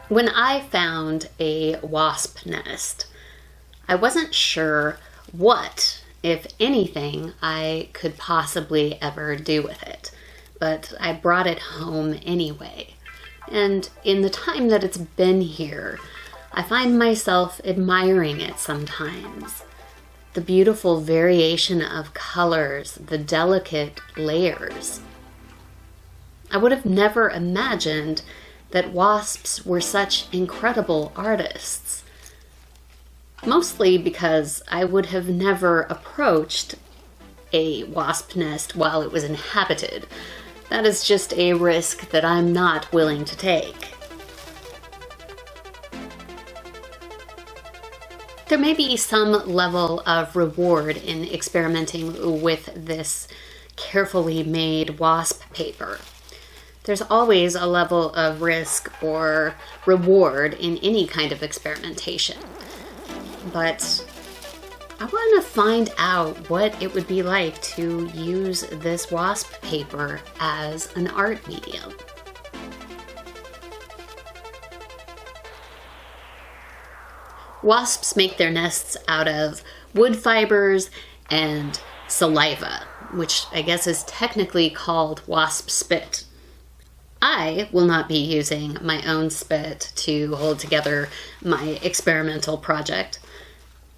When I found a wasp nest, I wasn't sure what, if anything, I could possibly ever do with it, but I brought it home anyway. And in the time that it's been here, I find myself admiring it sometimes. The beautiful variation of colors, the delicate layers. I would have never imagined that wasps were such incredible artists. Mostly because I would have never approached a wasp nest while it was inhabited. That is just a risk that I'm not willing to take. There may be some level of reward in experimenting with this carefully made wasp paper. There's always a level of risk or reward in any kind of experimentation. But I want to find out what it would be like to use this wasp paper as an art medium. Wasps make their nests out of wood fibers and saliva, which I guess is technically called wasp spit. I will not be using my own spit to hold together my experimental project.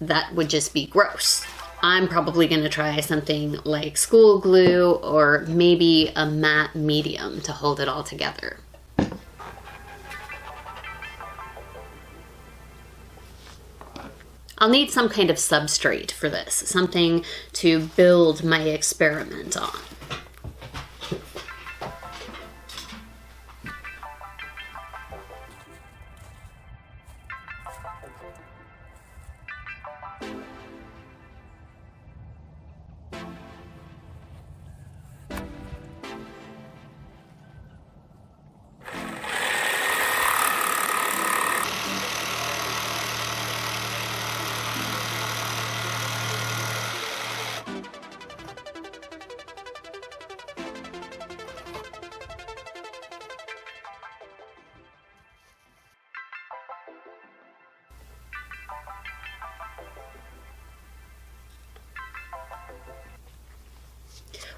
That would just be gross. I'm probably going to try something like school glue or maybe a matte medium to hold it all together. I'll need some kind of substrate for this, something to build my experiment on.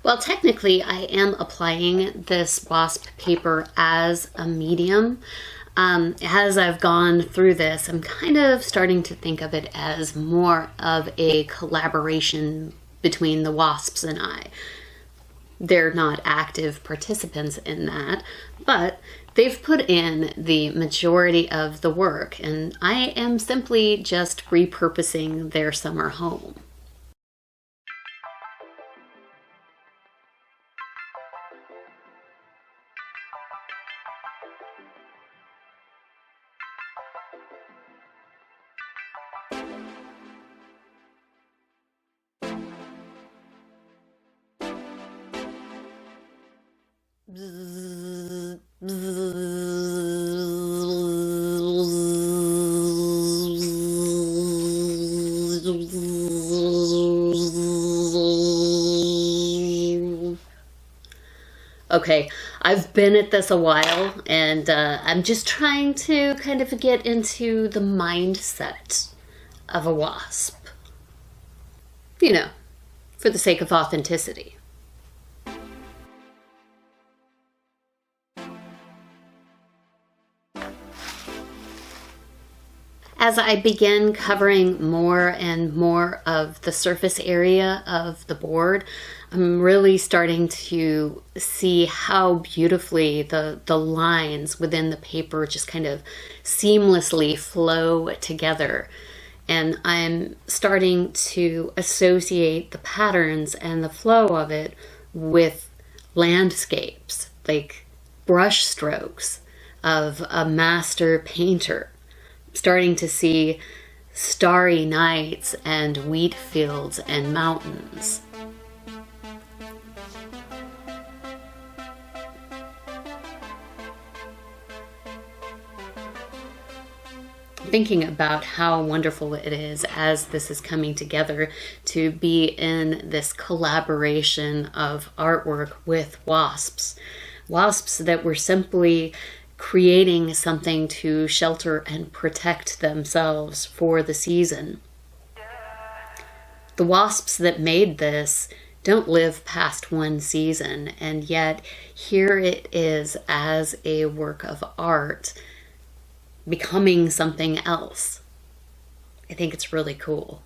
Well, technically, I am applying this wasp paper as a medium. As I've gone through this, I'm kind of starting to think of it as more of a collaboration between the wasps and I. They're not active participants in that, but they've put in the majority of the work, and I am simply just repurposing their summer home. Okay, I've been at this a while, and I'm just trying to kind of get into the mindset of a wasp. You know, for the sake of authenticity. As I begin covering more and more of the surface area of the board, I'm really starting to see how beautifully the lines within the paper just kind of seamlessly flow together. And I'm starting to associate the patterns and the flow of it with landscapes, like brush strokes of a master painter. Starting to see starry nights and wheat fields and mountains. thinking about how wonderful it is as this is coming together to be in this collaboration of artwork with wasps. Wasps that were simply creating something to shelter and protect themselves for the season. The wasps that made this don't live past one season, and yet here it is as a work of art becoming something else. I think it's really cool.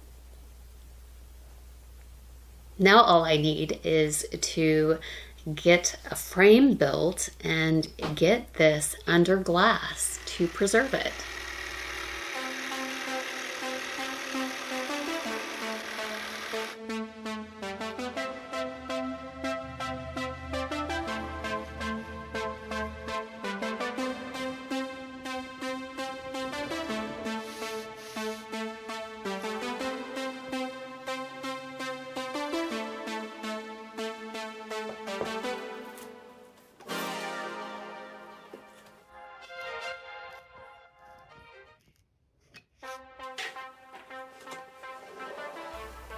Now all I need is to get a frame built and get this under glass to preserve it.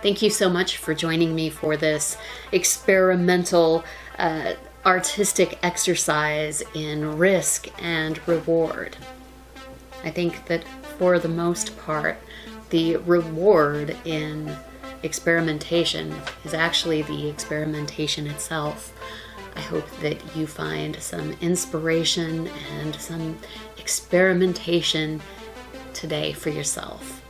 Thank you so much for joining me for this experimental artistic exercise in risk and reward. I think that for the most part, the reward in experimentation is actually the experimentation itself. I hope that you find some inspiration and some experimentation today for yourself.